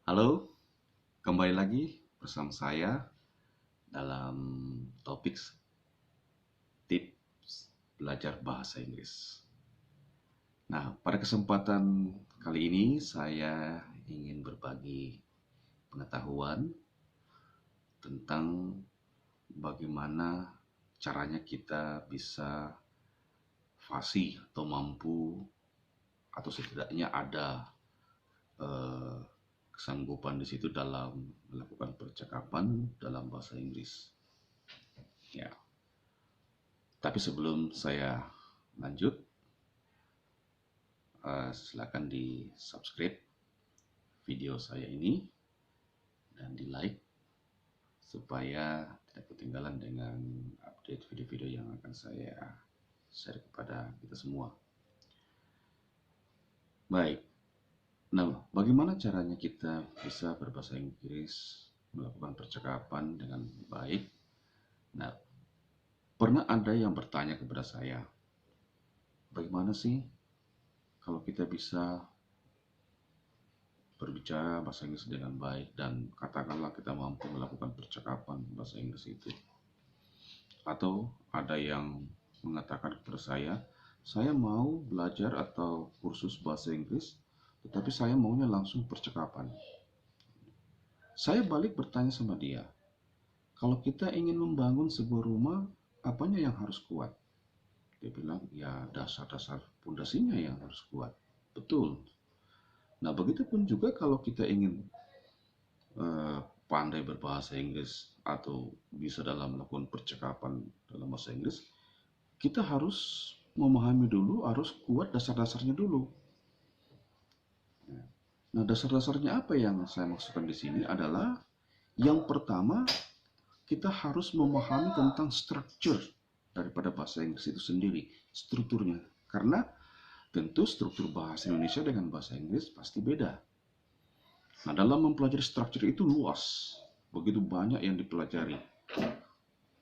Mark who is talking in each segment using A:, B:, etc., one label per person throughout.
A: Halo, kembali lagi bersama saya dalam topik tips belajar bahasa Inggris. Nah, pada kesempatan kali ini saya ingin berbagi pengetahuan tentang bagaimana caranya kita bisa fasih atau mampu atau setidaknya ada eh, kesanggupan di situ dalam melakukan percakapan dalam bahasa Inggris. Ya, tapi sebelum saya lanjut, silakan di subscribe video saya ini dan di like supaya tidak ketinggalan dengan update video-video yang akan saya share kepada kita semua. Baik, nah bagaimana caranya kita bisa berbahasa Inggris, melakukan percakapan dengan baik? Nah, pernah ada yang bertanya kepada saya, bagaimana sih kalau kita bisa berbicara bahasa Inggris dengan baik dan katakanlah kita mampu melakukan percakapan bahasa Inggris itu? Atau ada yang mengatakan kepada saya mau belajar atau kursus bahasa Inggris, tetapi saya maunya langsung percakapan. Saya balik bertanya sama dia, kalau kita ingin membangun sebuah rumah, apanya yang harus kuat? Dia bilang, ya dasar-dasar pondasinya yang harus kuat. Betul. Nah, begitupun juga kalau kita ingin eh, pandai berbahasa Inggris atau bisa dalam melakukan percakapan dalam bahasa Inggris, kita harus memahami dulu, harus kuat dasar-dasarnya dulu. Nah, dasar-dasarnya apa yang saya maksudkan di sini adalah yang pertama, kita harus memahami tentang structure daripada bahasa Inggris itu sendiri, strukturnya. Karena tentu struktur bahasa Indonesia dengan bahasa Inggris pasti beda. Nah, dalam mempelajari struktur itu luas, begitu banyak yang dipelajari.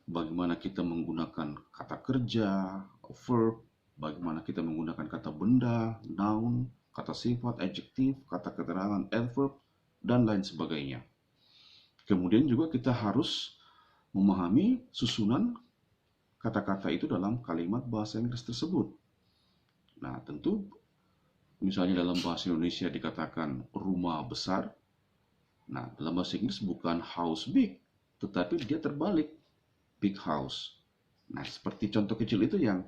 A: Bagaimana kita menggunakan kata kerja, verb, bagaimana kita menggunakan kata benda, noun, kata sifat, adjektif, kata keterangan, adverb, dan lain sebagainya. Kemudian juga kita harus memahami susunan kata-kata itu dalam kalimat bahasa Inggris tersebut. Nah, tentu misalnya dalam bahasa Indonesia dikatakan rumah besar. Nah, dalam bahasa Inggris bukan house big, tetapi dia terbalik, big house. Nah, seperti contoh kecil itu yang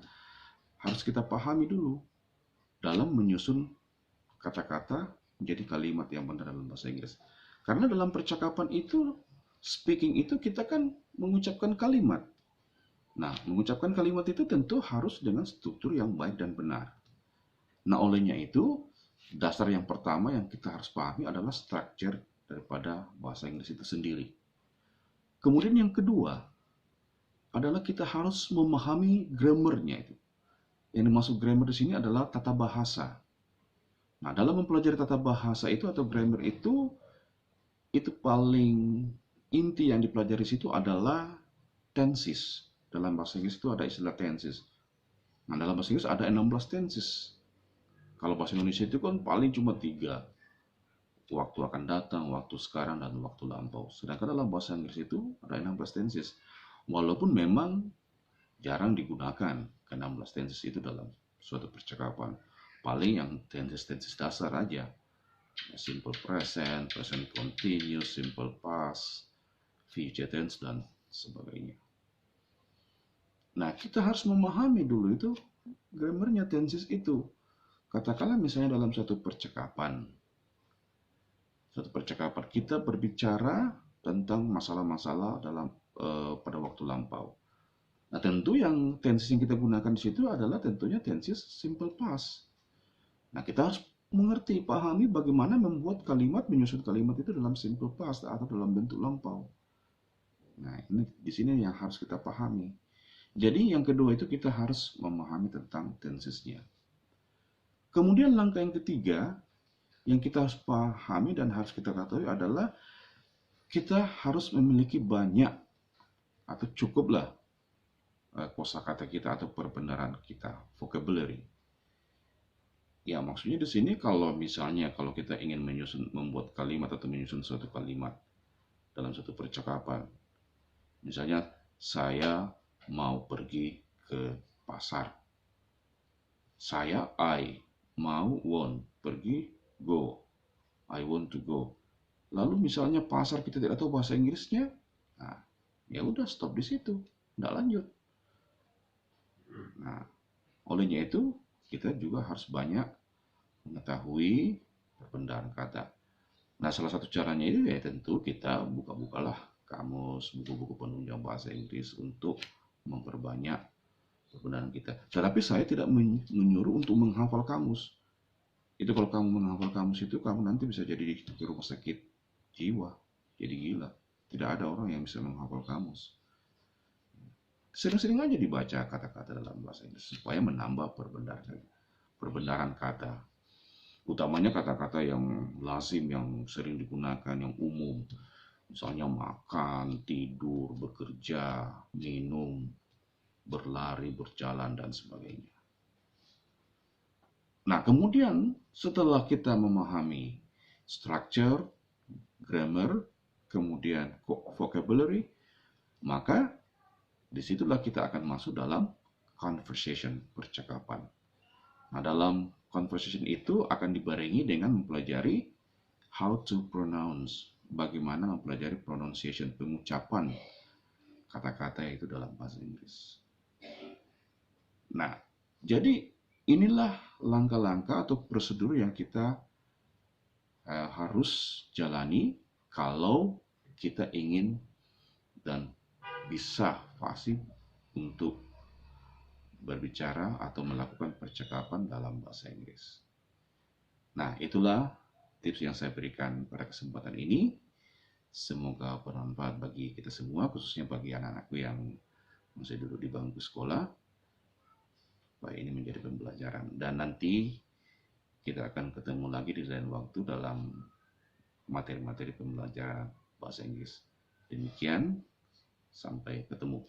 A: harus kita pahami dulu dalam menyusun kata-kata menjadi kalimat yang benar dalam bahasa Inggris. Karena dalam percakapan itu, speaking itu kita kan mengucapkan kalimat. Nah, mengucapkan kalimat itu tentu harus dengan struktur yang baik dan benar. Nah, olehnya itu, dasar yang pertama yang kita harus pahami adalah structure daripada bahasa Inggris itu sendiri. Kemudian yang kedua adalah kita harus memahami grammarnya itu. Yang dimaksud grammar di sini adalah tata bahasa. Nah, dalam mempelajari tata bahasa itu atau grammar itu paling inti yang dipelajari situ adalah tenses. Dalam bahasa Inggris itu ada istilah tenses. Nah, dalam bahasa Inggris ada 16 tenses. Kalau bahasa Indonesia itu kan paling cuma 3. Waktu akan datang, waktu sekarang, dan waktu lampau. Sedangkan dalam bahasa Inggris itu ada 16 tenses. Walaupun memang jarang digunakan ke 16 tenses itu dalam suatu percakapan. Paling yang tenses-tenses dasar aja. Simple present, present continuous, simple past, future tense, dan sebagainya. Nah, kita harus memahami dulu itu grammarnya tenses itu. Katakanlah misalnya dalam satu percakapan kita berbicara tentang masalah-masalah dalam pada waktu lampau. Nah, tentu yang tenses yang kita gunakan di situ adalah tentunya tenses simple past. Nah, kita harus mengerti, pahami bagaimana membuat kalimat, menyusun kalimat itu dalam simple past atau dalam bentuk lampau. Nah, ini di sini yang harus kita pahami. Jadi yang kedua itu kita harus memahami tentang tensesnya. Kemudian langkah yang ketiga yang kita harus pahami dan harus kita ketahui adalah kita harus memiliki banyak atau cukuplah kosakata kita atau perbenaran kita, vocabulary. Ya, maksudnya di sini kalau misalnya kalau kita ingin membuat kalimat atau menyusun suatu kalimat dalam satu percakapan, misalnya saya mau pergi ke pasar. Saya want pergi go. I want to go. Lalu misalnya pasar kita tidak tahu bahasa Inggrisnya, nah, ya udah stop di situ, tidak lanjut. Nah, olehnya itu kita juga harus banyak mengetahui perbedaan kata. Nah, salah satu caranya itu ya tentu kita buka-bukalah kamus, buku-buku penunjang bahasa Inggris untuk memperbanyak perbedaan kita. Tetapi saya tidak menyuruh untuk menghafal kamus. Itu kalau kamu menghafal kamus itu kamu nanti bisa jadi di rumah sakit jiwa, jadi gila. Tidak ada orang yang bisa menghafal kamus. Sering-sering aja dibaca kata-kata dalam bahasa Inggris supaya menambah perbendaharaan kata. Utamanya kata-kata yang lazim, yang sering digunakan, yang umum. Misalnya makan, tidur, bekerja, minum, berlari, berjalan, dan sebagainya. Nah, kemudian setelah kita memahami structure, grammar, kemudian vocabulary, maka disitulah kita akan masuk dalam conversation, percakapan. Nah, dalam conversation itu akan dibarengi dengan mempelajari how to pronounce, bagaimana mempelajari pronunciation, pengucapan kata-kata itu dalam bahasa Inggris. Nah, jadi inilah langkah-langkah atau prosedur yang kita harus jalani kalau kita ingin dan bisa fasih untuk berbicara atau melakukan percakapan dalam bahasa Inggris. Nah, itulah tips yang saya berikan pada kesempatan ini. Semoga bermanfaat bagi kita semua, khususnya bagi anak-anakku yang masih duduk di bangku sekolah. Supaya ini menjadi pembelajaran. Dan nanti kita akan ketemu lagi di lain waktu dalam materi-materi pembelajaran bahasa Inggris. Demikian, sampai ketemu.